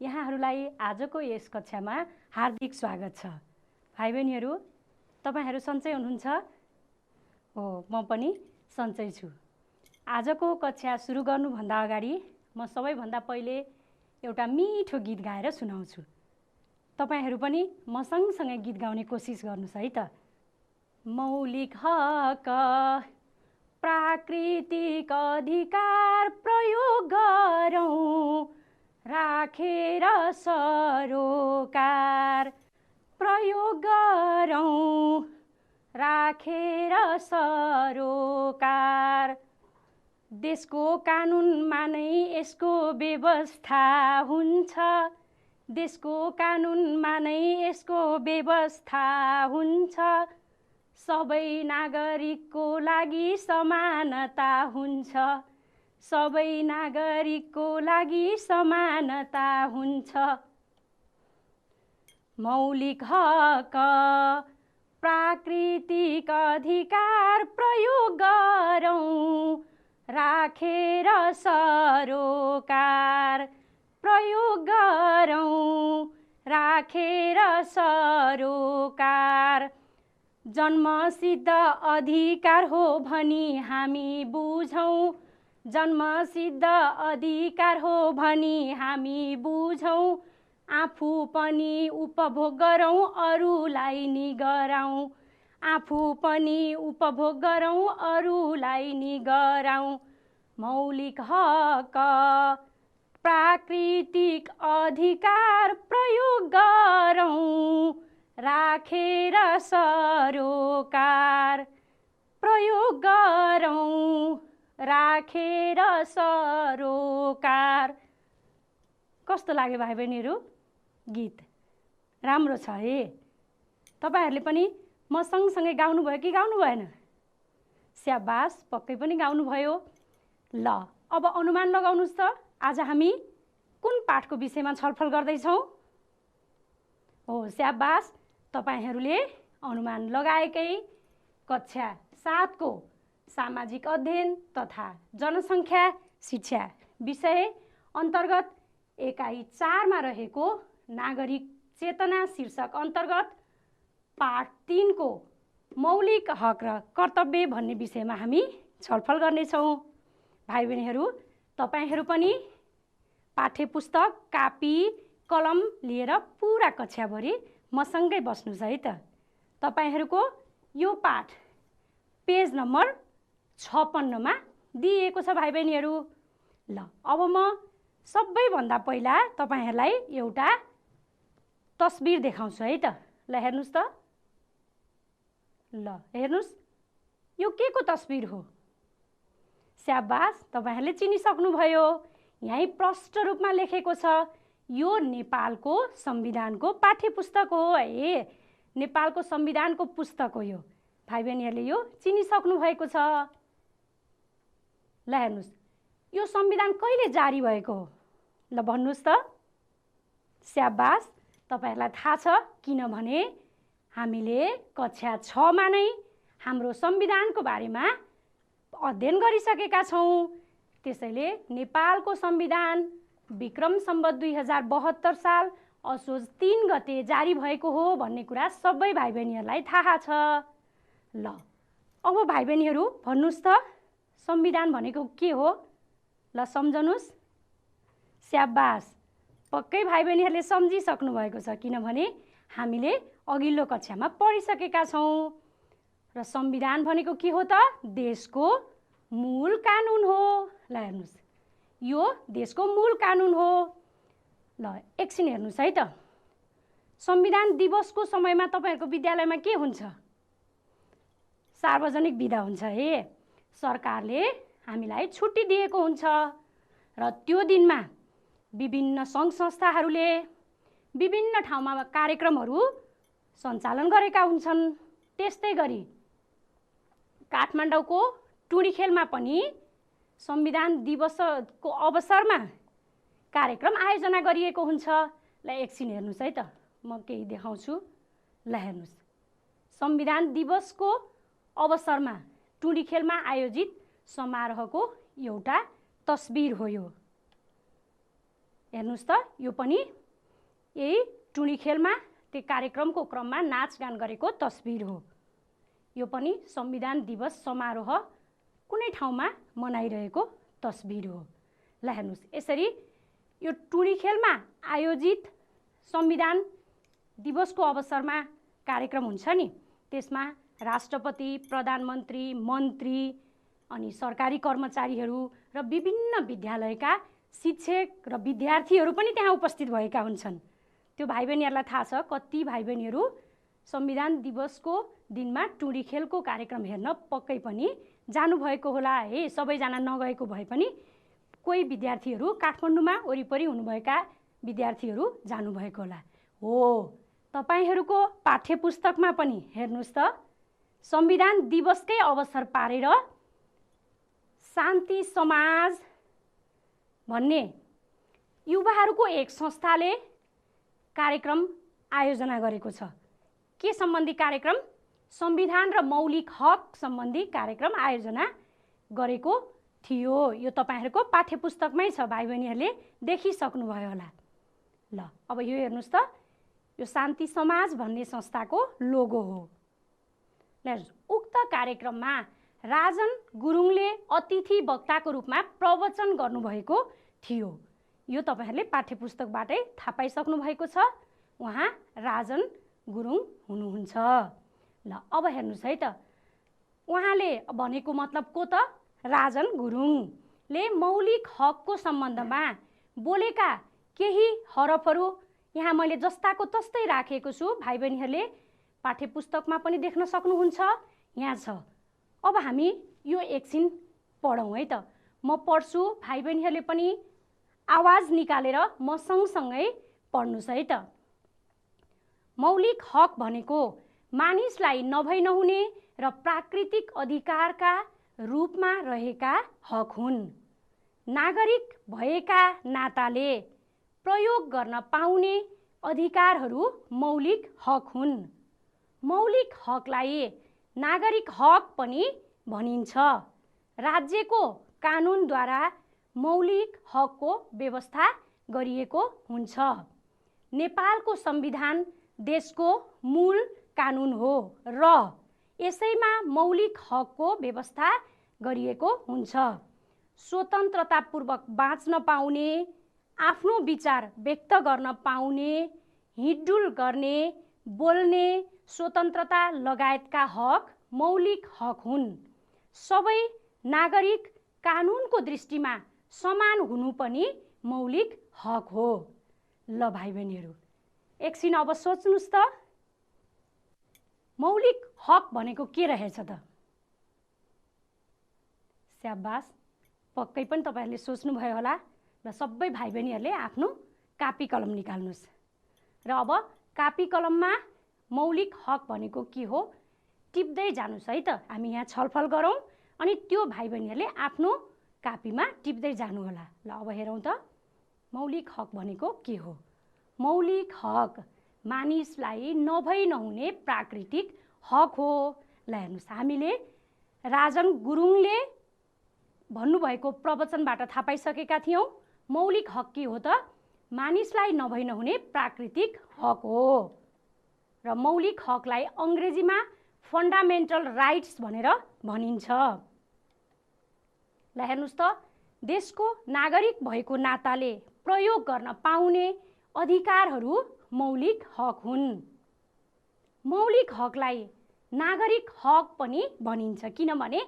यहाँहरूलाई आजको यस कक्षामा हार्दिक स्वागत छ। भाइ बहिनीहरू, तपाईहरू सन्चै हुनुहुन्छ? हो, म पनि सन्चै छु। आजको कक्षा सुरु गर्नुभन्दा अगाडि म सबैभन्दा पहिले एउटा मिठो गीत गाएर सुनाउँछु। तपाईहरू पनि म सँगसँगै गीत गाउने कोसिस गर्नुहोस् है त। मौलिक हक प्राकृतिक अधिकार प्रयोग गरौँ, राखेर सरोकार प्रयोग गरौँ, राखेर सरोकार। देशको कानुनमा नै यसको व्यवस्था हुन्छ, देशको कानुनमा नै यसको व्यवस्था हुन्छ। सबै नागरिकको लागि समानता हुन्छ, सबै नागरिकको लागि समानता हुन्छ। मौलिक हक प्राकृतिक अधिकार प्रयोग गरौँ, राखेर सरोकार प्रयोग गरौँ, राखेर सरोकार। जन्मसिद्ध अधिकार हो भनी हामी बुझौँ, जन्मसिद्ध अधिकार हो भनी हामी बुझौँ। आफू पनि उपभोग गरौँ, अरूलाई नि गराउँ, आफू पनि उपभोग गरौँ, अरूलाई नि गराउँ। मौलिक हक प्राकृतिक अधिकार प्रयोग गरौँ, राखेर सरोकार प्रयोग गरौँ, राखेर सरोकार। कस्तो लाग्यो भाइ बहिनीहरू? गीत राम्रो छ है। तपाईहरूले पनि म सँगसँगै गाउनुभयो कि गाउनु भएन? स्याबास, पक्कै पनि गाउनुभयो। ल, अब अनुमान लगाउनुहोस् त, आज हामी कुन पाठको विषयमा छलफल गर्दैछौँ? हो, स्याबास, तपाईहरूले अनुमान लगाएकै कक्षा 7 को सामाजिक अध्ययन तथा जनसङ्ख्या शिक्षा विषय अन्तर्गत एकाइ 4 मा रहेको नागरिक चेतना शीर्षक अन्तर्गत पाठ 3 को मौलिक हक र कर्तव्य भन्ने विषयमा हामी छलफल गर्नेछौँ। भाइ बहिनीहरू, तपाईहरू पनि पाठ्य पुस्तक, कापी, कलम लिएर पुरा कक्षाभरि मसँगै बस्नुहोस् है त। तपाईहरूको यो पाठ पेज नम्बर 56 मा दिएको छ भाइ बहिनीहरू। ल, अब म सबैभन्दा पहिला तपाईहरूलाई एउटा तस्बिर देखाउँछु है त। ल, हेर्नुहोस् त। ल, हेर्नुहोस्, यो के को तस्बिर हो? स्याबास, तपाईहरूले चिनिसक्नुभयो। यहीँ प्रष्ट रूपमा लेखेको छ, यो नेपालको संविधानको पाठ्य पुस्तक हो है। नेपालको संविधानको पुस्तक हो यो। भाइ बहिनीहरूले यो चिनिसक्नु भएको छ। ल, हेर्नुहोस्, यो संविधान कहिले जारी भएको हो? ल, भन्नुहोस् त। स्याबास, तपाईहरूलाई थाहा छ, किनभने हामीले कक्षा 6 मा नै हाम्रो संविधानको बारेमा अध्ययन गरिसकेका छौँ। त्यसैले नेपालको संविधान विक्रम सम्वत 2072 साल असोज 3 गते जारी भएको हो भन्ने कुरा सबै भाइ बहिनीहरूलाई थाहा छ। ल, अब भाइ बहिनीहरू भन्नुहोस् त, संविधान भनेको के हो? ल, सम्झनुहोस्। स्याबास, पक्कै भाइ बहिनीहरूले सम्झिसक्नु भएको छ, किनभने हामीले अघिल्लो कक्षामा पढिसकेका छौँ। र संविधान भनेको के हो त? देशको मूल कानुन हो। ल, हेर्नुहोस्, यो देशको मूल कानुन हो। ल, एकछिन हेर्नुहोस् है त। संविधान दिवसको समयमा तपाईहरूको विद्यालयमा के हुन्छ? सार्वजनिक बिदा हुन्छ है। सरकारले हामीलाई छुट्टी दिएको हुन्छ र त्यो दिनमा विभिन्न सङ्घ संस्थाहरूले विभिन्न ठाउँमा कार्यक्रमहरू सञ्चालन गरेका हुन्छन्। त्यस्तै गरी काठमाडौँको टुँडिखेलमा पनि संविधान दिवसको अवसरमा कार्यक्रम आयोजना गरिएको हुन्छ। ल, एकछिन हेर्नुहोस् है त, म केही देखाउँछु। ल, हेर्नुहोस्, संविधान दिवसको अवसरमा टुँडिखेलमा आयोजित समारोहको एउटा तस्बिर हो यो। हेर्नुस् त यो पनि यही टुँडी खेलमा त्यो कार्यक्रमको क्रममा नाचगान गरेको तस्बिर हो। यो पनि संविधान दिवस समारोह कुनै ठाउँमा मनाइरहेको तस्बिर हो। ल हेर्नुस्, यसरी यो टुँडी खेलमा आयोजित संविधान दिवसको अवसरमा कार्यक्रम हुन्छ नि, त्यसमा राष्ट्रपति, प्रधानमन्त्री, मन्त्री अनि सरकारी कर्मचारीहरू र विभिन्न विद्यालयका शिक्षक र विद्यार्थीहरू पनि त्यहाँ उपस्थित भएका हुन्छन्। त्यो भाइ बहिनीहरूलाई थाहा छ कति भाइ बहिनीहरू संविधान दिवसको दिनमा टुँडी खेलको कार्यक्रम हेर्न पक्कै पनि जानुभएको होला है। सबैजना नगएको भए पनि कोही विद्यार्थीहरू काठमाडौँमा वरिपरि हुनुभएका विद्यार्थीहरू जानुभएको होला। हो, तपाईहरूको पाठ्य पुस्तकमा पनि हेर्नुस् त संविधान दिवसकै अवसर पारेर शान्ति समाज भन्ने युवाहरूको एक संस्थाले कार्यक्रम आयोजना गरेको छ। के सम्बन्धी कार्यक्रम? संविधान र मौलिक हक सम्बन्धी कार्यक्रम आयोजना गरेको थियो। यो तपाईहरूको पाठ्य पुस्तकमै छ, भाइ बहिनीहरूले देखिसक्नुभयो होला। ल अब यो हेर्नुस् त, यो शान्ति समाज भन्ने संस्थाको लोगो हो। उक्त कार्यक्रममा राजन गुरुङले अतिथि वक्ताको रूपमा प्रवचन गर्नुभएको थियो। यो तपाईहरूले पाठ्य पुस्तकबाटै थाहा पाइसक्नु भएको छ, उहाँ राजन गुरुङ हुनुहुन्छ। ल अब हेर्नुहोस् है त, उहाँले भनेको मतलब को त? राजन गुरुङले मौलिक हकको सम्बन्धमा बोलेका केही हरफहरू यहाँ मैले जस्ताको तस्तै राखेको छु। भाइ बहिनीहरूले पाठ्य पुस्तकमा पनि देख्न सक्नुहुन्छ, यहाँ छ। अब हामी यो एकछिन पढौँ है त। म पढ्छु, भाइ बहिनीहरूले पनि आवाज निकालेर म सँगसँगै पढ्नुहोस् है त। मौलिक हक भनेको मानिसलाई नभई नहुने र प्राकृतिक अधिकारका रूपमा रहेका हक हुन्। नागरिक भएका नाताले प्रयोग गर्न पाउने अधिकारहरू मौलिक हक हुन्। मौलिक हकलाई नागरिक हक पनि भनिन्छ। राज्यको कानुनद्वारा मौलिक हकको व्यवस्था गरिएको हुन्छ। नेपालको संविधान देशको मूल कानुन हो र यसैमा मौलिक हकको व्यवस्था गरिएको हुन्छ। स्वतन्त्रतापूर्वक बाँच्न पाउने, आफ्नो विचार व्यक्त गर्न पाउने, हिँडडुल गर्ने, बोल्ने स्वतन्त्रता लगायतका हक मौलिक हक हुन्। सबै नागरिक कानुनको दृष्टिमा समान हुनु पनि मौलिक हक हो। ल भाइ बहिनीहरू, एकछिन अब सोच्नुहोस् त, मौलिक हक भनेको के रहेछ त? स्याबास, पक्कै पनि तपाईहरूले सोच्नुभयो होला। र सबै भाइ बहिनीहरूले आफ्नो कापी कलम निकाल्नुहोस् र अब कापी कलममा मौलिक हक भनेको के हो टिप्दै जानुहोस् है त। हामी यहाँ छलफल गरौँ अनि त्यो भाइ बहिनीहरूले आफ्नो कापीमा टिप्दै जानु होला। ल अब हेरौँ त, मौलिक हक भनेको के हो? मौलिक हक मानिसलाई नभई नहुने प्राकृतिक हक हो। ल हेर्नुहोस्, हामीले राजन गुरुङले भन्नुभएको प्रवचनबाट थाहा पाइसकेका थियौँ। मौलिक हक के हो त? मानिसलाई नभई नहुने प्राकृतिक हक हो र मौलिक हकलाई अङ्ग्रेजीमा फन्डामेन्टल राइट्स भनेर भनिन्छ। ल हेर्नुहोस् त, देशको नागरिक भएको नाताले प्रयोग गर्न पाउने अधिकारहरू मौलिक हक हुन्। मौलिक हकलाई नागरिक हक पनि भनिन्छ किनभने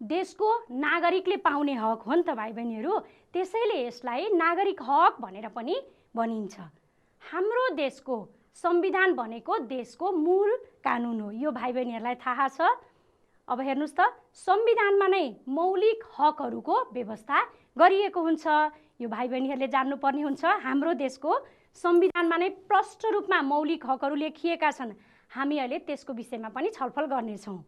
देशको नागरिकले पाउने हक हो नि त भाइ बहिनीहरू, त्यसैले यसलाई नागरिक हक भनेर पनि भनिन्छ। हाम्रो देशको संविधान भनेको देशको मूल कानुन हो, यो भाइ बहिनीहरूलाई थाहा छ। अब हेर्नुहोस् त, संविधानमा नै मौलिक हकहरूको व्यवस्था गरिएको हुन्छ। यो भाइ बहिनीहरूले जान्नुपर्ने हुन्छ। हाम्रो देशको संविधानमा नै प्रष्ट रूपमा मौलिक हकहरू लेखिएका छन्। हामी अहिले त्यसको विषयमा पनि छलफल गर्नेछौँ।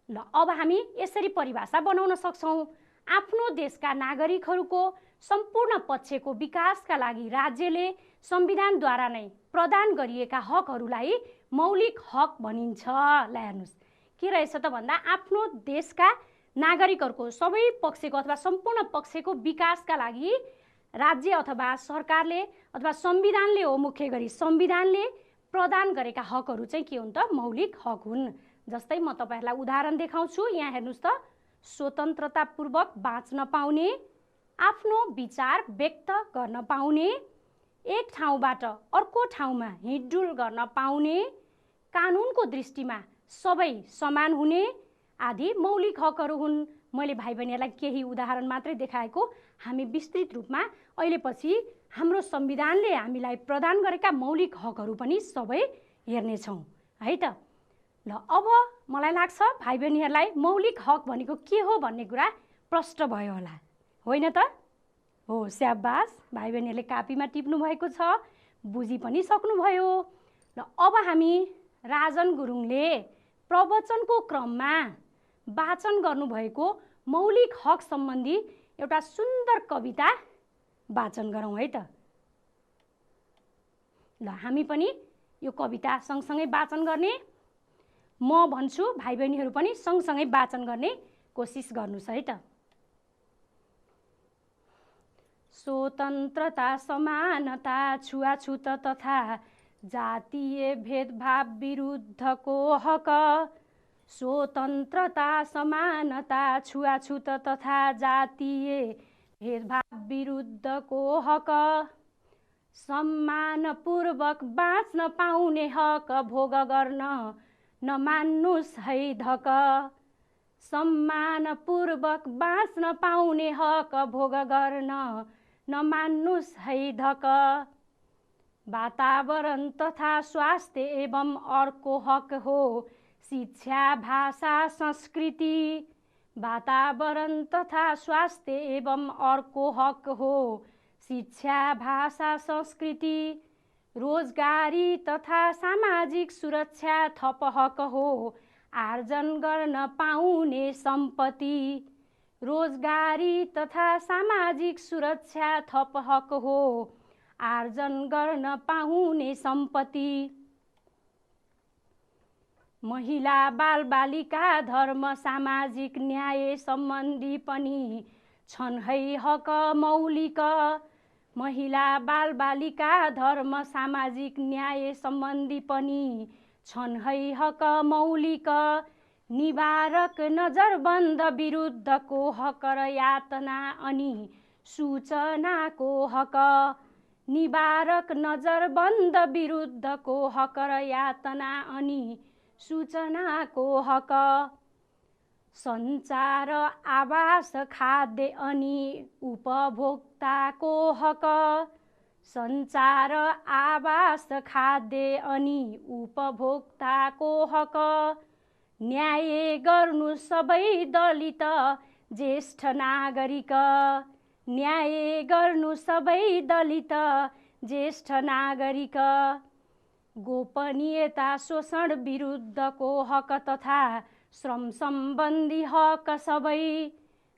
ल अब हामी यसरी परिभाषा बनाउन सक्छौँ। आफ्नो देशका नागरिकहरूको सम्पूर्ण पक्षको विकासका लागि राज्यले संविधानद्वारा नै प्रदान गरिएका हकहरूलाई मौलिक हक भनिन्छ। ल हेर्नुहोस् के रहेछ त भन्दा, आफ्नो देशका नागरिकहरूको सबै पक्षको अथवा सम्पूर्ण पक्षको विकासका लागि राज्य अथवा सरकारले अथवा संविधानले हो, मुख्य गरी संविधानले प्रदान गरेका हकहरू चाहिँ के हुन् त? मौलिक हक हुन्। जस्तै म तपाईहरुलाई उदाहरण देखाउँछु। यहाँ हेर्नुस् त, स्वतन्त्रतापूर्वक बाँच्न पाउने, आफ्नो विचार व्यक्त गर्न पाउने, एक ठाउँबाट अर्को ठाउँमा हिँडडुल गर्न पाउने, कानुनको दृष्टिमा सबै समान हुने आदि मौलिक हकहरू हुन्। मैले भाइ बहिनीहरूलाई केही उदाहरण मात्रै देखाएको। हामी विस्तृत रूपमा अहिले पछि हाम्रो संविधानले हामीलाई प्रदान गरेका मौलिक हकहरू पनि सबै हेर्नेछौँ है त। ल अब मलाई लाग्छ भाइ बहिनीहरूलाई मौलिक हक भनेको के हो भन्ने कुरा प्रष्ट भयो होला, होइन त? हो, स्याबास, भाइ बहिनीहरूले कापीमा टिप्नु भएको छ, बुझी पनि सक्नुभयो। ल अब हामी राजन गुरुङले प्रवचनको क्रममा वाचन गर्नुभएको मौलिक हक सम्बन्धी एउटा सुन्दर कविता वाचन गरौँ है त। ल हामी पनि यो कविता सँगसँगै वाचन गर्ने, म भन्छु, भाइ बहिनीहरू पनि सँगसँगै वाचन गर्ने कोसिस गर्नुस् है त। स्वतन्त्रता, समानता, छुवाछुत तथा जातीय भेदभाव विरुद्धको हक। स्वतन्त्रता, समानता, छुवाछुत तथा जातीय भेदभाव विरुद्धको हक। सम्मानपूर्वक बाँच्न पाउने हक भोग गर्न नमान्नुस् है धक। सम्मानपूर्वक बाँच्न पाउने हक भोग गर्न नमान्नुस् है धक। वातावरण तथा स्वास्थ्य एवं अर्को हक हो शिक्षा, भाषा, संस्कृति। वातावरण तथा स्वास्थ्य एवं अर्को हक हो शिक्षा, भाषा, संस्कृति। रोजगारी तथा सामाजिक सुरक्षा थप हक हो आर्जन गर्न पाउने सम्पत्ति। रोजगारी तथा सामाजिक सुरक्षा थप हक हो आर्जन गर्न पाउने सम्पत्ति। महिला, बालबालिका, धर्म, सामाजिक न्याय सम्बन्धी पनि छन् है हक मौलिक। महिला, बालबालिका, धर्म, सामाजिक न्याय सम्बन्धी पनि छन् है हक मौलिक। निवारक, नजरबन्द विरुद्धको हक र यातना अनि सूचनाको हक। निवारक, नजरबन्द विरुद्धको हक र यातना अनि सूचनाको हक। सञ्चार, आवास, खाद्य अनि उपभोक्ताको हक। सञ्चार, आवास, खाद्य अनि उपभोक्ताको हक। न्याय गर्नु सबै दलित ज्येष्ठ नागरिक। न्याय गर्नु सबै दलित ज्येष्ठ नागरिक। गोपनीयता, शोषण विरुद्धको हक तथा श्रम सम्बन्धी हक सबै।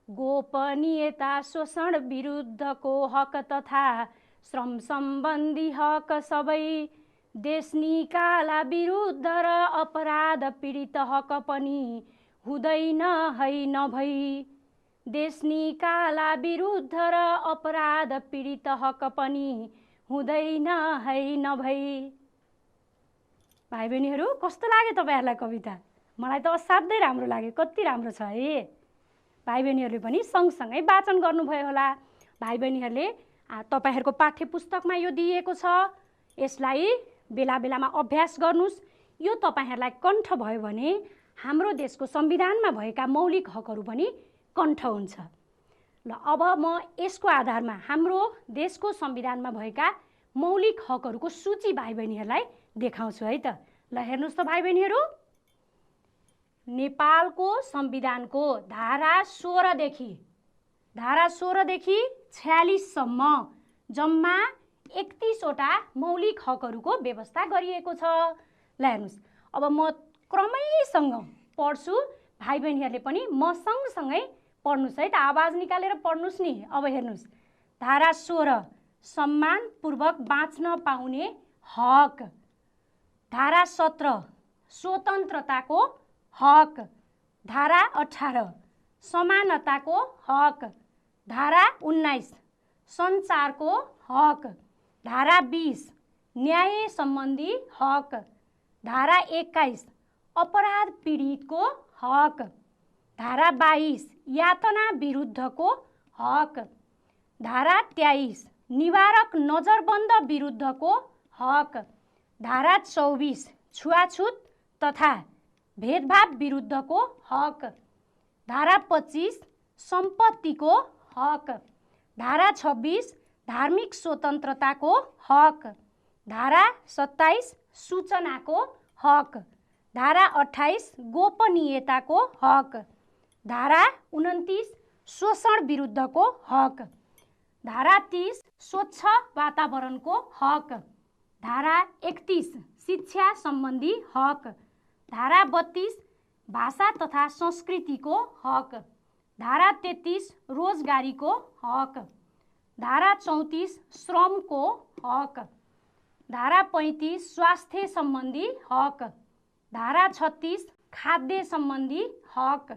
गोपनीयता, शोषण विरुद्धको हक तथा श्रम सम्बन्धी हक सबै। देश निकाला विरुद्ध र अपराध पीडित हक पनि हुँदैन है नभई। देश निकाला विरुद्ध र अपराध पीडित हक पनि हुँदैन है नभई। भाइ बहिनीहरू कस्तो लाग्यो तपाईहरुलाई कविता? मलाई त असाध्यै राम्रो लाग्यो। कति राम्रो छ है। भाइ बहिनीहरूले पनि सँगसँगै वाचन गर्नुभयो होला। भाइ बहिनीहरूले तपाईहरुको पाठ्य पुस्तकमा यो दिएको छ, यसलाई बेला बेलामा अभ्यास गर्नुस्। यो तपाईहरुलाई कण्ठ भयो भने हाम्रो देशको संविधानमा भएका मौलिक हकहरू पनि कण्ठ हुन्छ। ल अब म यसको आधारमा हाम्रो देशको संविधानमा भएका मौलिक हकहरूको सूची भाइ बहिनीहरूलाई देखाउँछु है त। ल हेर्नुस् त भाइ बहिनीहरू, नेपालको संविधानको धारा 16 देखि 46 सम्म जम्मा 31 वटा मौलिक हकहरूको व्यवस्था गरिएको छ। ल हेर्नुस्, अब म क्रमैसँग पढ्छु, भाइ बहिनीहरूले पनि म सँगसँगै पढ्नुस् है त। आवाज निकालेर पढ्नुस् नि। अब हेर्नुस्, धारा 16 सम्मानपूर्वक बाँच्न पाउने हक। धारा 17 स्वतन्त्रताको हक। धारा 18 समानताको हक। धारा 19 सञ्चारको हक। धारा 20 न्याय सम्बन्धी हक। धारा 21 अपराध पीडितको हक। धारा 22 यातना विरुद्धको हक। धारा 23 निवारक नजरबन्द विरुद्धको हक। धारा 24 छुवाछुत तथा भेदभाव विरुद्धको हक। धारा 25 सम्पत्तिको हक। धारा 26 धार्मिक स्वतन्त्रताको हक। धारा 27 सूचनाको हक। धारा 28 गोपनीयताको हक। धारा 29 शोषण विरुद्धको हक। धारा 30 स्वच्छ वातावरणको हक। धारा 31 शिक्षा सम्बन्धी हक। धारा 32 भाषा तथा संस्कृतिको हक। धारा 33 रोजगारीको हक। धारा 34 श्रमको हक। धारा 35 स्वास्थ्य सम्बन्धी हक। धारा 36 खाद्य सम्बन्धी हक।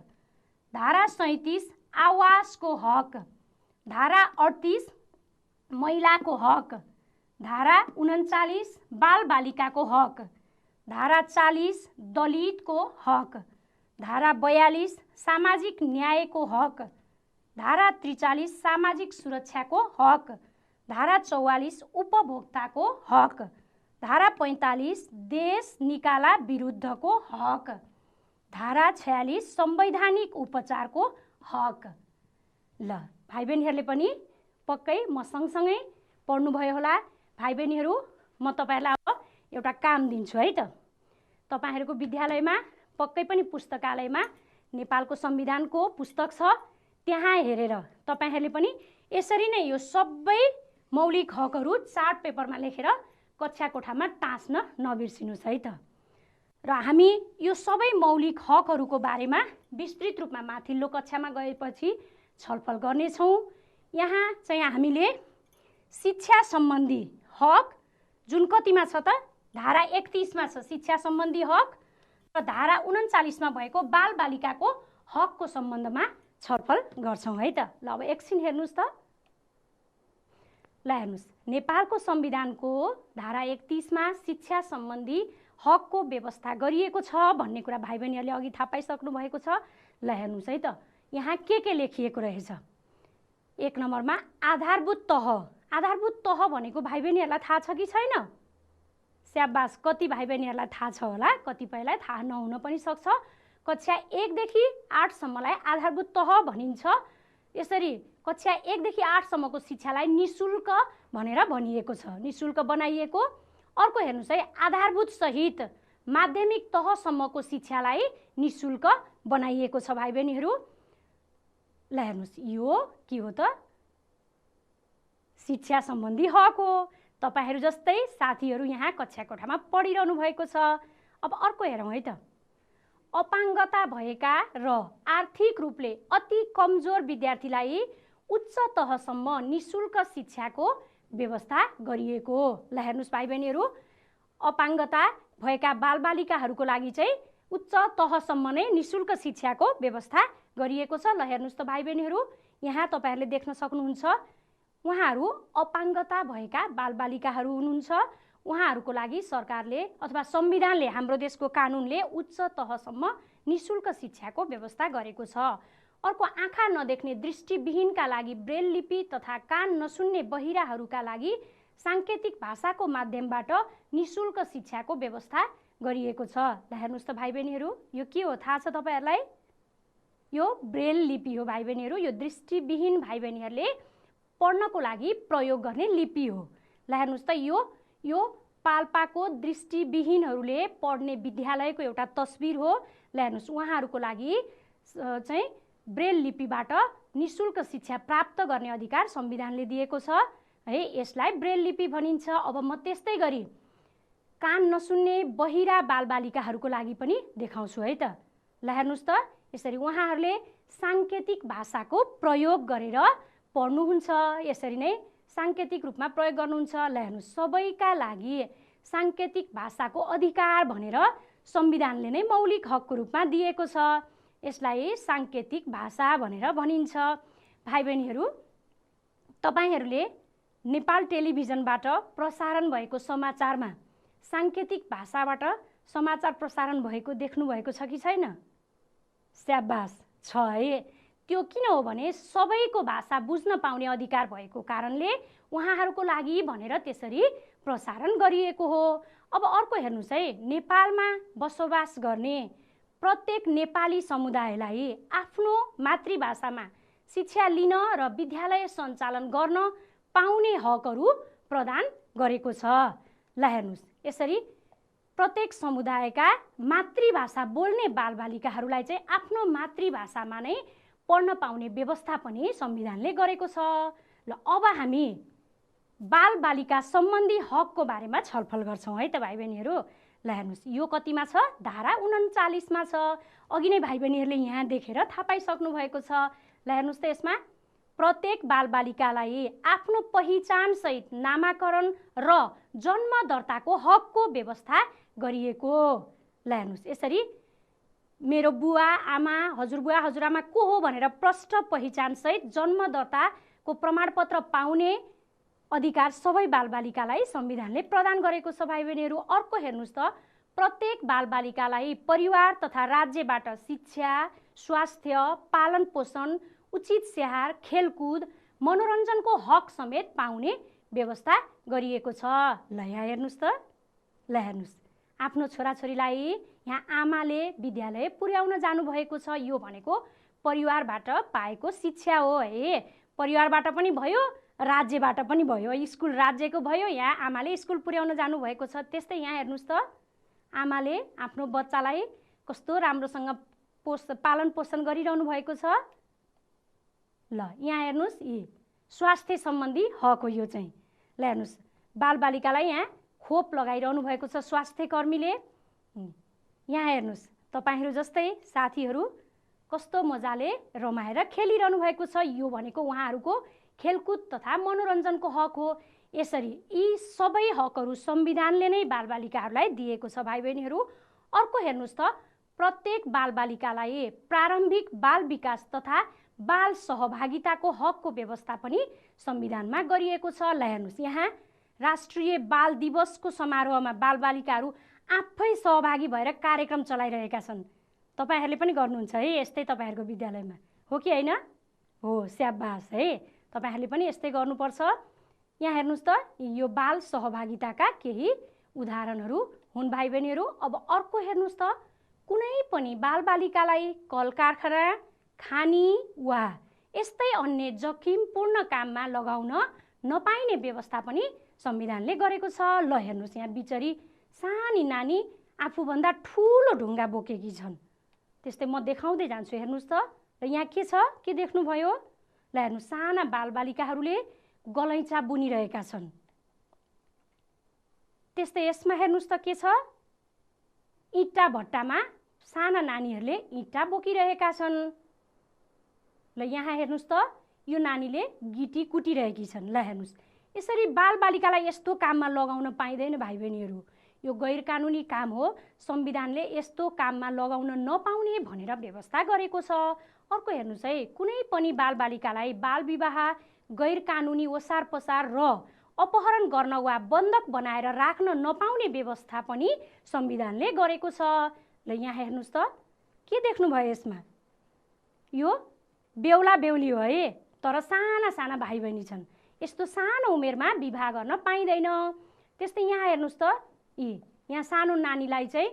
धारा 37 आवासको हक। धारा 38 महिलाको हक। धारा 39 बालबालिकाको हक। धारा 40 दलितको हक। धारा 42 सामाजिक न्यायको हक। धारा 43 सामाजिक सुरक्षाको हक। धारा 44 उपभोक्ताको हक। धारा 45 देश निकाला विरुद्धको हक। धारा 46 संवैधानिक उपचारको हक। ल भाइ बहिनीहरूले पनि पक्कै म सँगसँगै पढ्नुभयो होला। भाइ बहिनीहरू म तपाईँहरूलाई अब एउटा काम दिन्छु है त। तपाईँहरूको विद्यालयमा पक्कै पनि पुस्तकालयमा नेपालको संविधानको पुस्तक छ। त्यहाँ हेरेर तपाईँहरूले पनि यसरी नै यो सबै मौलिक हकहरू चार्ट पेपरमा लेखेर कक्षा कोठामा टाँच्न नबिर्सिनुहोस् है त। र हामी यो सबै मौलिक हकहरूको बारेमा विस्तृत रूपमा माथिल्लो कक्षामा गएपछि छलफल गर्नेछौँ। यहाँ चाहिँ हामीले शिक्षा सम्बन्धी हक जुन कतिमा छ त धारा 31 मा छ शिक्षा सम्बन्धी हक र धारा 39 मा भएको बालबालिकाको हकको सम्बन्धमा छलफल गर्छौँ है त। ल अब एकछिन हेर्नुहोस् त। ल हेर्नुहोस् नेपालको संविधानको धारा 31 मा शिक्षा सम्बन्धी हकको व्यवस्था गरिएको छ भन्ने कुरा भाइ बहिनीहरूले अघि थाहा पाइसक्नु भएको छ। ल हेर्नुहोस् है त यहाँ के लेखिएको रहेछ। 1 नम्बरमा आधारभूत तह। आधारभूत तह भनेको भाइ बहिनीहरूलाई थाहा छ कि छैन? स्याबास, कति भाइ बहिनीहरूलाई थाहा छ होला, कतिपयलाई थाहा नहुन पनि सक्छ। कक्षा 1 देखि 8 सम्मलाई आधारभूत तह भनिन्छ। यसरी कक्षा 1 देखि 8 सम्मको शिक्षालाई निशुल्क भनेर भनिएको छ, निशुल्क बनाइएको। अर्को हेर्नुहोस् है, आधारभूत सहित माध्यमिक तहसम्मको शिक्षालाई निशुल्क बनाइएको छ भाइ बहिनीहरू। ल हेर्नुहोस् यो के हो त? शिक्षा सम्बन्धी हक हो। तपाईहरू जस्तै साथीहरू यहाँ कक्षा कोठामा पढिरहनु भएको छ। अब अर्को हेरौँ है त। अपाङ्गता भएका र आर्थिक रूपले अति कमजोर विद्यार्थीलाई उच्च तहसम्म निशुल्क शिक्षाको व्यवस्था गरिएको। ल हेर्नुहोस् भाइ बहिनीहरू, अपाङ्गता भएका बालबालिकाहरूको लागि चाहिँ उच्च तहसम्म नै निशुल्क शिक्षाको व्यवस्था गरिएको छ। ल हेर्नुहोस् त भाइ बहिनीहरू, यहाँ तपाईहरूले देख्न सक्नुहुन्छ उहाँहरू अपाङ्गता भएका बालबालिकाहरू हुनुहुन्छ। उहाँहरूको लागि सरकारले अथवा संविधानले, हाम्रो देशको कानुनले उच्च तहसम्म निशुल्क शिक्षाको व्यवस्था गरेको छ। अर्को आँखा नदेख्ने दृष्टिविहीनका लागि ब्रेल लिपि तथा कान नसुन्ने बहिराहरूका लागि साङ्केतिक भाषाको माध्यमबाट निशुल्क शिक्षाको व्यवस्था गरिएको छ। ल हेर्नुहोस् त भाइ बहिनीहरू, यो के हो थाहा छ तपाईँहरूलाई? यो ब्रेल लिपि हो भाइ बहिनीहरू। यो दृष्टिविहीन भाइ बहिनीहरूले पढ्नको लागि प्रयोग गर्ने लिपि हो। ल हेर्नुहोस् त यो पाल्पाको दृष्टिविहीनहरूले पढ्ने विद्यालयको एउटा तस्बिर हो। ल हेर्नुहोस् उहाँहरूको लागि चाहिँ ब्रेल लिपिबाट निशुल्क शिक्षा प्राप्त गर्ने अधिकार संविधानले दिएको छ है। यसलाई ब्रेल लिपि भनिन्छ। अब म त्यस्तै गरी कान नसुन्ने बहिरा बालबालिकाहरूको लागि पनि देखाउँछु है त। ल हेर्नुहोस् त यसरी उहाँहरूले साङ्केतिक भाषाको प्रयोग गरेर पढ्नुहुन्छ। यसरी नै साङ्केतिक रूपमा प्रयोग गर्नुहुन्छ। ल हेर्नुहोस् सबैका लागि साङ्केतिक भाषाको अधिकार भनेर संविधानले नै मौलिक हकको रूपमा दिएको छ। यसलाई साङ्केतिक भाषा भनेर भनिन्छ। भाइ बहिनीहरू तपाईहरूले नेपाल टेलिभिजनबाट प्रसारण भएको समाचारमा साङ्केतिक भाषाबाट समाचार प्रसारण भएको देख्नुभएको छ कि छैन? स्याबास छ है। त्यो किन हो भने सबैको भाषा बुझ्न पाउने अधिकार भएको कारणले उहाँहरूको लागि भनेर त्यसरी प्रसारण गरिएको हो। अब अर्को हेर्नुहोस् है, नेपालमा बसोबास गर्ने प्रत्येक नेपाली समुदायलाई आफ्नो मातृभाषामा शिक्षा लिन र विद्यालय सञ्चालन गर्न पाउने हकहरू प्रदान गरेको छ। ल हेर्नुहोस्, यसरी प्रत्येक समुदायका मातृभाषा बोल्ने बालबालिकाहरूलाई चाहिँ आफ्नो मातृभाषामा नै पढ्न पाउने व्यवस्था पनि संविधानले गरेको छ। ल अब हामी बालबालिका सम्बन्धी हकको बारेमा छलफल गर्छौँ है त भाइ बहिनीहरू। ल हेर्नुहोस्, यो कतिमा छ? धारा 39 मा छ। अघि नै भाइ बहिनीहरूले यहाँ देखेर थाहा पाइसक्नु भएको छ। ल हेर्नुहोस् त, यसमा प्रत्येक बालबालिकालाई आफ्नो पहिचानसहित नामाकरण र जन्म दर्ताको हकको व्यवस्था गरिएको। ल हेर्नुहोस्, यसरी मेरो बुवा आमा, हजुरबुवा हजुरआमा को हो भनेर प्रष्ट पहिचानसहित जन्म दर्ताको प्रमाणपत्र पाउने अधिकार सबै बालबालिकालाई संविधानले प्रदान गरेको छ भाइ बहिनीहरू। अर्को हेर्नुहोस् त, प्रत्येक बालबालिकालाई परिवार तथा राज्यबाट शिक्षा, स्वास्थ्य, पालन पोषण, उचित स्याहार, खेलकुद, मनोरञ्जनको हक समेत पाउने व्यवस्था गरिएको छ। ल यहाँ हेर्नुहोस् त, ल हेर्नुहोस्, आफ्नो छोराछोरीलाई यहाँ आमाले विद्यालय पुर्याउन जानुभएको छ। यो भनेको परिवारबाट पाएको शिक्षा हो है। परिवारबाट पनि भयो, राज्यबाट पनि भयो। स्कुल राज्यको भयो, यहाँ आमाले स्कुल पुर्याउन जानुभएको छ। त्यस्तै यहाँ हेर्नुहोस् त, आमाले आफ्नो बच्चालाई कस्तो राम्रोसँग पालन पोषण गरिरहनु भएको छ। ल यहाँ हेर्नुहोस्, यी स्वास्थ्य सम्बन्धी हक हो यो चाहिँ। ल हेर्नुहोस्, बालबालिकालाई यहाँ खोप लगाइरहनु भएको छ स्वास्थ्य कर्मीले। यहाँ हेर्नुहोस्, तपाईँहरू जस्तै साथीहरू कस्तो मजाले रमाएर खेलिरहनु भएको छ। यो भनेको उहाँहरूको खेलकुद तथा मनोरञ्जनको हक हो। यसरी यी सबै हकहरू संविधानले नै बालबालिकाहरूलाई दिएको छ भाइ बहिनीहरू। अर्को हेर्नुहोस् त, प्रत्येक बालबालिकालाई प्रारम्भिक बाल विकास तथा बाल सहभागिताको हकको व्यवस्था पनि संविधानमा गरिएको छ। ल हेर्नुहोस्, यहाँ राष्ट्रिय बाल दिवसको समारोहमा बालबालिकाहरू आफै सहभागी भएर कार्यक्रम चलाइरहेका छन्। तपाईहरूले पनि गर्नुहुन्छ है यस्तै तपाईँहरूको विद्यालयमा, हो कि होइन? हो, स्याबास है, तपाईँहरूले पनि यस्तै गर्नुपर्छ। यहाँ हेर्नुहोस् त, यो बाल सहभागिताका केही उदाहरणहरू हुन् भाइ बहिनीहरू। अब अर्को हेर्नुहोस् त, कुनै पनि बालबालिकालाई कल कारखाना, खानी वा यस्तै अन्य जोखिमपूर्ण काममा लगाउन नपाइने व्यवस्था पनि संविधानले गरेको छ। ल हेर्नुहोस्, यहाँ बिचरी सानी नानी आफूभन्दा ठुलो ढुङ्गा बोकेकी छन्। त्यस्तै म देखाउँदै जान्छु, हेर्नुहोस् त। र यहाँ के छ, के देख्नुभयो? ल हेर्नुहोस्, साना बालबालिकाहरूले गलैँचा बुनिरहेका छन्। त्यस्तै यसमा हेर्नुहोस् त, के छ? इँटा भट्टामा साना नानीहरूले इँटा बोकिरहेका छन्। ल यहाँ हेर्नुहोस् त, यो नानीले गिटी कुटिरहेकी छन्। ल हेर्नुहोस्, यसरी बालबालिकालाई यस्तो काममा लगाउन पाइँदैन भाइ बहिनीहरू। यो गैर कानुनी काम हो। संविधानले यस्तो काममा लगाउन नपाउने भनेर व्यवस्था गरेको छ। अर्को हेर्नुहोस् है, कुनै पनि बालबालिकालाई बाल विवाह, गैर कानुनी ओसार पसार र अपहरण गर्न वा बन्धक बनाएर राख्न नपाउने व्यवस्था पनि संविधानले गरेको छ। ल यहाँ हेर्नुहोस् त, के देख्नुभयो यसमा? यो बेहुला बेहुली हो है, तर साना साना भाइ बहिनी छन्। यस्तो सानो उमेरमा विवाह गर्न पाइँदैन। त्यस्तै यहाँ हेर्नुहोस् त, यहाँ सानो नानीलाई चाहिँ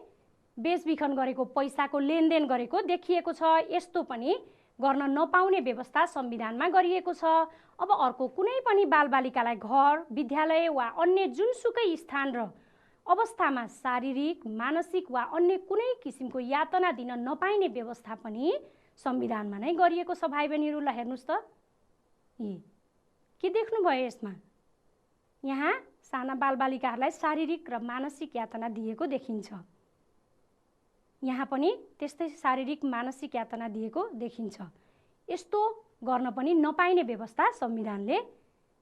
बेचबिखन गरेको, पैसाको लेनदेन गरेको देखिएको छ। यस्तो पनि गर्न नपाउने व्यवस्था संविधानमा गरिएको छ। अब अर्को, कुनै पनि बालबालिकालाई घर, विद्यालय वा अन्य जुनसुकै स्थान र अवस्थामा शारीरिक, मानसिक वा अन्य कुनै किसिमको यातना दिन नपाइने व्यवस्था पनि संविधानमा नै गरिएको छ भाइ बहिनीहरू। ल हेर्नुहोस् त, के देख्नुभयो यसमा? यहाँ साना बालबालिकाहरूलाई शारीरिक र मानसिक यातना दिएको देखिन्छ। यहाँ पनि त्यस्तै शारीरिक मानसिक यातना दिएको देखिन्छ। यस्तो गर्न पनि नपाइने व्यवस्था संविधानले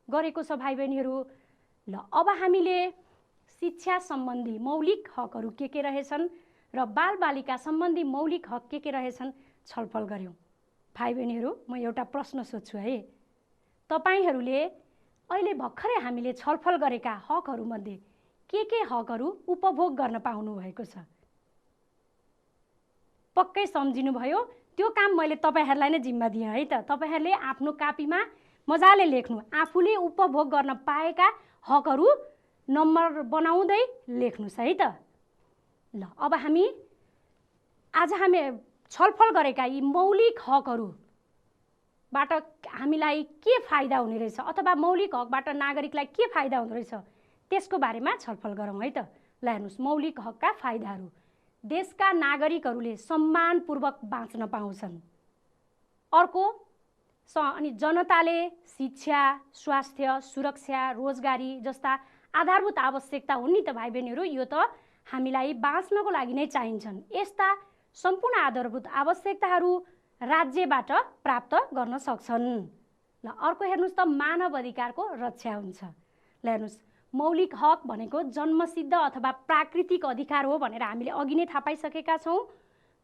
गरेको छ भाइ बहिनीहरू। ल अब हामीले शिक्षा सम्बन्धी मौलिक हकहरू के रहेछन् र बालबालिका सम्बन्धी मौलिक हक के रहेछन् छलफल गऱ्यौँ। भाइ बहिनीहरू, म एउटा प्रश्न सोध्छु है, तपाईहरूले अहिले भर्खरै हामीले छलफल गरेका हकहरूमध्ये के हकहरू उपभोग गर्न पाउनुभएको छ? पक्कै सम्झिनुभयो। त्यो काम मैले तपाईँहरूलाई नै जिम्मा दिएँ है त। तपाईँहरूले आफ्नो कापीमा मजाले लेख्नु, आफूले उपभोग गर्न पाएका हकहरू नम्बर बनाउँदै लेख्नुहोस् है त। ल, अब आज हामी छलफल गरेका यी मौलिक हकहरूबाट हामीलाई के फाइदा हुने रहेछ अथवा मौलिक हकबाट नागरिकलाई के फाइदा हुँदो रहेछ त्यसको बारेमा छलफल गरौँ है त। ल हेर्नुहोस्, मौलिक हकका फाइदाहरू। देशका नागरिकहरूले सम्मानपूर्वक बाँच्न पाउँछन्। अर्को, अनि जनताले शिक्षा, स्वास्थ्य, सुरक्षा, रोजगारी जस्ता आधारभूत आवश्यकता हुन् नि त भाइ बहिनीहरू। यो त हामीलाई बाँच्नको लागि नै चाहिन्छन्। यस्ता सम्पूर्ण आधारभूत आवश्यकताहरू राज्यबाट प्राप्त गर्न सक्छन्। ल, अर्को हेर्नुहोस् त, मानव अधिकारको रक्षा हुन्छ। ल हेर्नुहोस्, मौलिक हक भनेको जन्मसिद्ध अथवा प्राकृतिक अधिकार हो भनेर हामीले अघि नै थाहा पाइसकेका छौँ,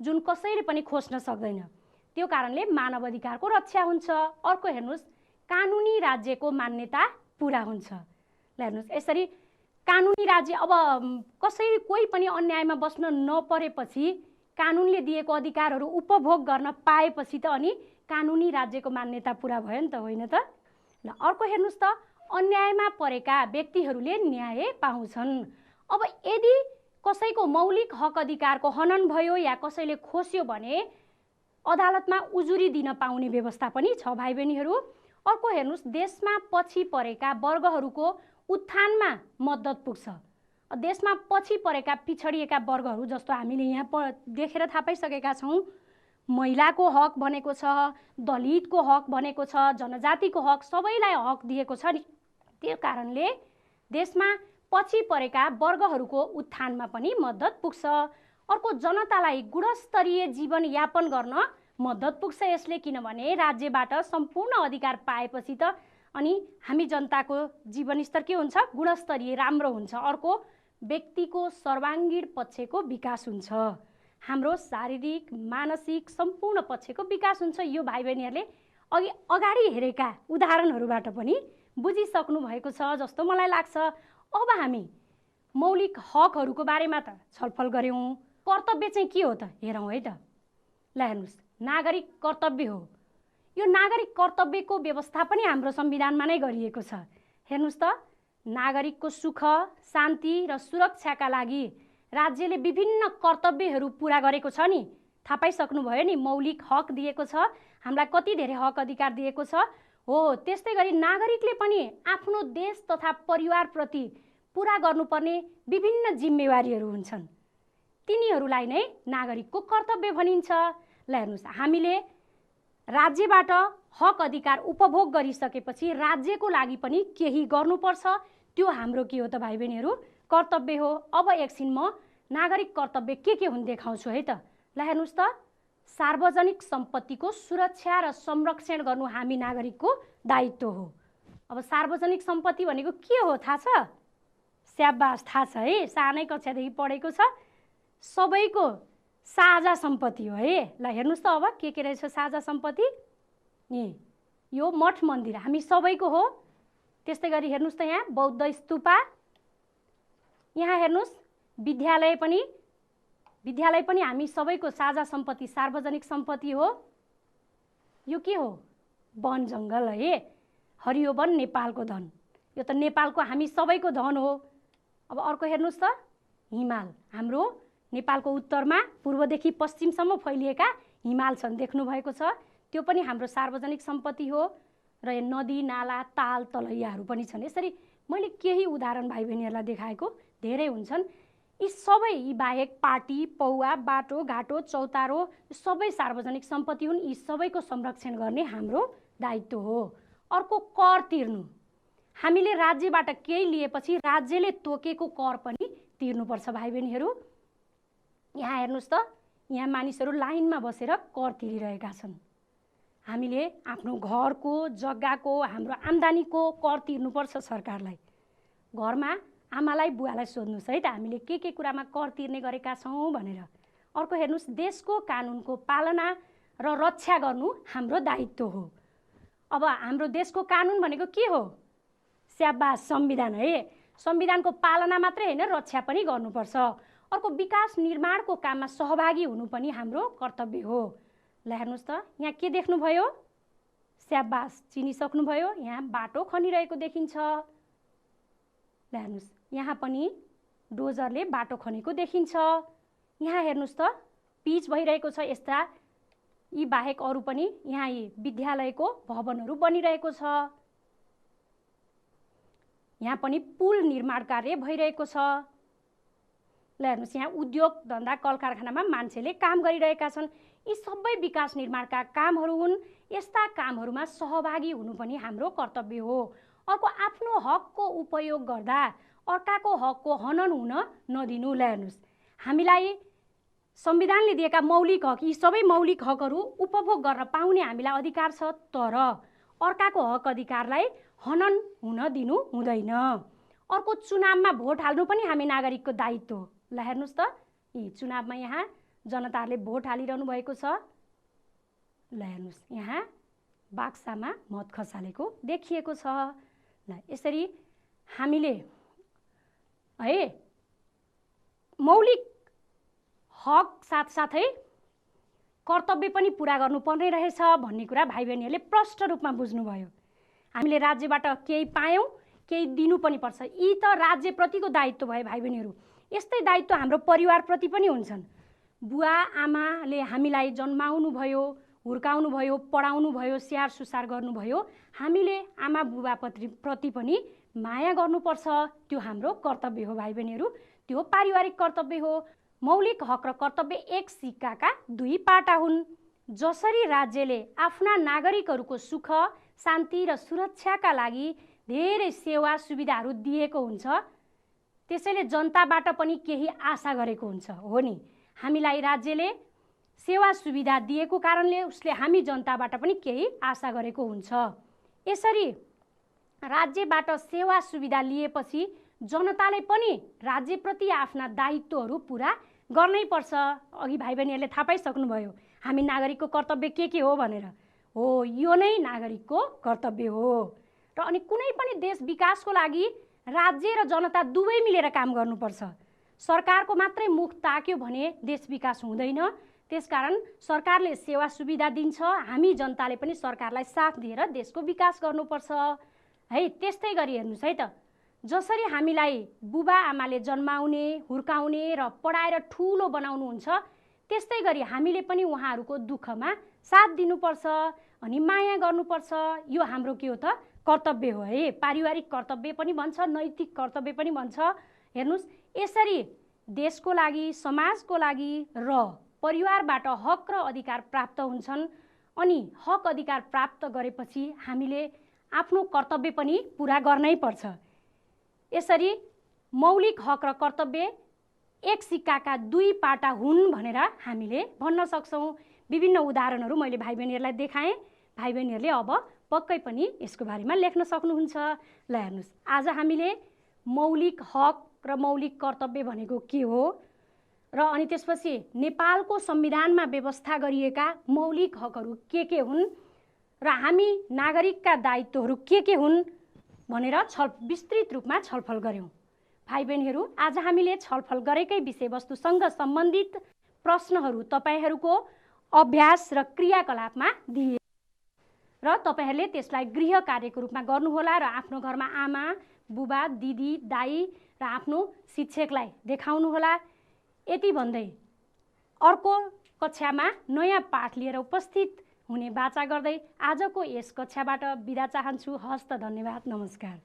जुन कसैले पनि खोज्न सक्दैन। त्यो कारणले मानव अधिकारको रक्षा हुन्छ। अर्को हेर्नुहोस्, कानुनी राज्यको मान्यता पुरा हुन्छ। ल हेर्नुहोस्, यसरी कानुनी राज्य, अब कोही पनि अन्यायमा बस्न नपरेपछि कानुनले दिएको अधिकारहरू उपभोग गर्न पाएपछि त अनि कानुनी राज्यको मान्यता पुरा भयो नि त, होइन त? ल, अर्को हेर्नुहोस् त, अन्यायमा परेका व्यक्तिहरूले न्याय पाउँछन्। अब यदि कसैको मौलिक हक अधिकारको हनन भयो या कसैले खोस्यो भने अदालतमा उजुरी दिन पाउने व्यवस्था पनि छ भाइ बहिनीहरू। अर्को हेर्नुहोस्, देशमा पछि परेका वर्गहरूको उत्थानमा मद्दत पुग्छ। देशमा पछि परेका पिछडिएका वर्गहरू जस्तो हामीले यहाँ देखेर थाहा पाइसकेका छौँ, महिलाको हक भनेको छ, दलितको हक भनेको छ, जनजातिको हक, सबैलाई हक दिएको छ नि। त्यो कारणले देशमा पछि परेका वर्गहरूको उत्थानमा पनि मद्दत पुग्छ। अर्को, जनतालाई गुणस्तरीय जीवनयापन गर्न मद्दत पुग्छ यसले, किनभने राज्यबाट सम्पूर्ण अधिकार पाएपछि त अनि हामी जनताको जीवनस्तर के हुन्छ? गुणस्तरीय राम्रो हुन्छ। अर्को, व्यक्तिको सर्वाङ्गीण पक्षको विकास हुन्छ। हाम्रो शारीरिक, मानसिक सम्पूर्ण पक्षको विकास हुन्छ। यो भाइ बहिनीहरूले अगाडि हेरेका उदाहरणहरूबाट पनि बुझिसक्नु भएको छ जस्तो मलाई लाग्छ। अब हामी मौलिक हकहरूको बारेमा त छलफल गऱ्यौँ। कर्तव्य चाहिँ के हो त हेरौँ है त। ल हेर्नुहोस्, नागरिक कर्तव्य हो। यो नागरिक कर्तव्यको व्यवस्था पनि हाम्रो संविधानमा नै गरिएको छ। हेर्नुहोस् त, नागरिकको सुख, शान्ति र सुरक्षाका लागि राज्यले विभिन्न कर्तव्यहरू पुरा गरेको छ नि। थाहा पाइसक्नुभयो नि, मौलिक हक दिएको छ, हामीलाई कति धेरै हक अधिकार दिएको छ। हो, त्यस्तै गरी नागरिकले पनि आफ्नो देश तथा परिवारप्रति पुरा गर्नुपर्ने विभिन्न जिम्मेवारीहरू हुन्छन्। तिनीहरूलाई नै नागरिकको कर्तव्य भनिन्छ। ल हेर्नुहोस्, हामीले राज्यबाट हक अधिकार उपभोग गरिसकेपछि राज्यको लागि पनि केही गर्नुपर्छ। त्यो हाम्रो के हो त भाइ बहिनीहरू? कर्तव्य हो। अब एकछिन म नागरिक कर्तव्य के हुन् देखाउँछु है त। ल हेर्नुहोस् त, सार्वजनिक सम्पत्तिको सुरक्षा र संरक्षण गर्नु हामी नागरिकको दायित्व हो। अब सार्वजनिक सम्पत्ति भनेको के हो थाहा छ? स्याबास, थाहा छ है, सानै कक्षादेखि पढेको छ। सबैको साझा सम्पत्ति हो है। ल हेर्नुहोस् त, अब के रहेछ साझा सम्पत्ति? यो मठ मन्दिर हामी सबैको हो। त्यस्तै गरी हेर्नुहोस् त, यहाँ बौद्ध स्तूपा, यहाँ हेर्नुहोस् विद्यालय पनि हामी सबैको साझा सम्पत्ति, सार्वजनिक सम्पत्ति हो। यो के हो? वन जङ्गल है। हरियो वन नेपालको धन। यो त नेपालको हामी सबैको धन हो। अब अर्को हेर्नुहोस् त, हिमाल, हाम्रो नेपालको उत्तरमा पूर्वदेखि पश्चिमसम्म फैलिएका हिमाल छन्, देख्नुभएको छ। त्यो पनि हाम्रो सार्वजनिक सम्पत्ति हो। र नदी, नाला, ताल, तलैयाहरू पनि छन्। यसरी मैले केही उदाहरण भाइ बहिनीहरूलाई देखाएको, धेरै हुन्छन्। यी सबै, यी बाहेक पाटी, पौवा, बाटो घाटो, चौतारो सबै सार्वजनिक सम्पत्ति हुन्। यी सबैको संरक्षण गर्ने हाम्रो दायित्व हो। अर्को, कर तिर्नु। हामीले राज्यबाट केही लिएपछि राज्यले तोकेको कर पनि तिर्नुपर्छ भाइ बहिनीहरू। यहाँ हेर्नुहोस् त, यहाँ मानिसहरू लाइनमा बसेर कर तिरिरहेका छन्। हामीले आफ्नो घरको, जग्गाको, हाम्रो आम्दानीको कर तिर्नुपर्छ सरकारलाई। घरमा आमालाई, बुवालाई सोध्नुहोस् है त, हामीले के कुरामा कर तिर्ने गरेका छौँ भनेर। अर्को हेर्नुहोस्, देशको कानुनको पालना र रक्षा गर्नु हाम्रो दायित्व हो। अब हाम्रो देशको कानुन भनेको के हो? स्याबास, संविधान है। संविधानको पालना मात्रै होइन, रक्षा पनि गर्नुपर्छ। अर्को, विकास निर्माणको काममा सहभागी हुनु पनि हाम्रो कर्तव्य हो। ल हेर्नुहोस् त, यहाँ के देख्नुभयो? स्याबास, चिनिसक्नुभयो। यहाँ बाटो खनिरहेको देखिन्छ। ल हेर्नुहोस्, यहाँ पनि डोजरले बाटो खनेको देखिन्छ। यहाँ हेर्नुहोस् त, पिच भइरहेको छ। यस्ता यी बाहेक अरू पनि यहाँ यी विद्यालयको भवनहरू बनिरहेको छ। यहाँ पनि पुल निर्माण कार्य भइरहेको छ। ल हेर्नुहोस्, यहाँ उद्योग धन्दा कल कारखानामा मान्छेले काम गरिरहेका छन्। यी सबै विकास निर्माणका कामहरू हुन्। यस्ता कामहरूमा सहभागी हुनु पनि हाम्रो कर्तव्य हो। अर्को, आफ्नो हकको उपयोग गर्दा अर्काको हकको हनन हुन नदिनु। ल हेर्नुहोस्, हामीलाई संविधानले दिएका मौलिक हक, यी सबै मौलिक हकहरू उपभोग गर्न पाउने हामीलाई अधिकार छ, तर अर्काको हक अधिकारलाई हनन हुन दिनु हुँदैन। अर्को, चुनावमा भोट हाल्नु पनि हामी नागरिकको दायित्व हो। ल हेर्नुहोस् त, यी चुनावमा यहाँ जनताहरूले भोट हालिरहनु भएको छ। ल हेर्नुहोस्, यहाँ बाक्सामा मत खसालेको देखिएको छ। ल यसरी हामीले है मौलिक हक साथसाथै कर्तव्य पनि पुरा गर्नुपर्ने रहेछ भन्ने कुरा भाइ बहिनीहरूले प्रष्ट रूपमा बुझ्नुभयो। हामीले राज्यबाट केही पायौँ, केही दिनु पनि पर्छ। यी त राज्यप्रतिको दायित्व भयो भाइ बहिनीहरू। यस्तै दायित्व हाम्रो परिवारप्रति पनि हुन्छन्। बुवा आमाले हामीलाई जन्माउनु भयो, हुर्काउनु भयो, पढाउनु भयो, स्याहार सुसार गर्नुभयो। हामीले आमा बुबाप्रति पनि माया गर्नुपर्छ। त्यो हाम्रो कर्तव्य हो भाइ बहिनीहरू। त्यो पारिवारिक कर्तव्य हो। मौलिक हक र कर्तव्य एक सिक्काका दुई पाटा हुन्। जसरी राज्यले आफ्ना नागरिकहरूको सुख, शान्ति र सुरक्षाका लागि धेरै सेवा सुविधाहरू दिएको हुन्छ, त्यसैले जनताबाट पनि केही आशा गरेको हुन्छ। हो नि, हामीलाई राज्यले सेवा सुविधा दिएको कारणले उसले हामी जनताबाट पनि केही आशा गरेको हुन्छ। यसरी राज्यबाट सेवा सुविधा लिएपछि जनताले पनि राज्यप्रति आफ्ना दायित्वहरू पुरा गर्नै पर्छ। अघि भाइ बहिनीहरूले थाहा पाइसक्नुभयो हामी नागरिकको कर्तव्य के हो भनेर। हो, यो नै नागरिकको कर्तव्य हो। र अनि कुनै पनि देश विकासको लागि राज्य र जनता दुवै मिलेर काम गर्नुपर्छ। सरकारको मात्रै मुख ताक्यो भने देश विकास हुँदैन। त्यसकारण सरकारले सेवा सुविधा दिन्छ, हामी जनताले पनि सरकारलाई साथ दिएर देशको विकास गर्नुपर्छ है। त्यस्तै गरी हेर्नुहोस् है त, जसरी हामीलाई बुबा आमाले जन्माउने, हुर्काउने र पढाएर ठुलो बनाउनुहुन्छ, त्यस्तै गरी हामीले पनि उहाँहरूको दुःखमा साथ दिनुपर्छ अनि माया गर्नुपर्छ। यो हाम्रो के हो त? कर्तव्य हो है। पारिवारिक कर्तव्य पनि भन्छ, नैतिक कर्तव्य पनि भन्छ। हेर्नुहोस्, यसरी देशको लागि, समाजको लागि र परिवारबाट हक र अधिकार प्राप्त हुन्छन्। अनि हक अधिकार प्राप्त गरेपछि हामीले आफ्नो कर्तव्य पनि पुरा गर्नै पर्छ। यसरी मौलिक हक र कर्तव्य एक सिक्काका दुई पाटा हुन् भनेर हामीले भन्न सक्छौँ। विभिन्न उदाहरणहरू मैले भाइ बहिनीहरूलाई देखाएँ। भाइ बहिनीहरूले अब पक्कै पनि यसको बारेमा लेख्न सक्नुहुन्छ। ल हेर्नुहोस्, आज हामीले मौलिक हक र मौलिक कर्तव्य भनेको के हो र अनि त्यसपछि नेपालको संविधानमा व्यवस्था गरिएका मौलिक हकहरू के हुन् र हामी नागरिकका दायित्वहरू के हुन् भनेर विस्तृत रूपमा छलफल गऱ्यौँ। भाइ बहिनीहरू, आज हामीले छलफल गरेकै विषयवस्तुसँग सम्बन्धित प्रश्नहरू तपाईहरूको अभ्यास र क्रियाकलापमा दिए र तपाईहरूले त्यसलाई गृह कार्यको रूपमा गर्नुहोला र आफ्नो घरमा आमा बुबा दिदी दाई र आफ्नो शिक्षकलाई देखाउनुहोला। यति भन्दै अर्को कक्षामा नयाँ पाठ लिएर उपस्थित हुने बाचा गर्दै आजको यस कक्षाबाट बिदा चाहन्छु। हस्त धन्यवाद, नमस्कार।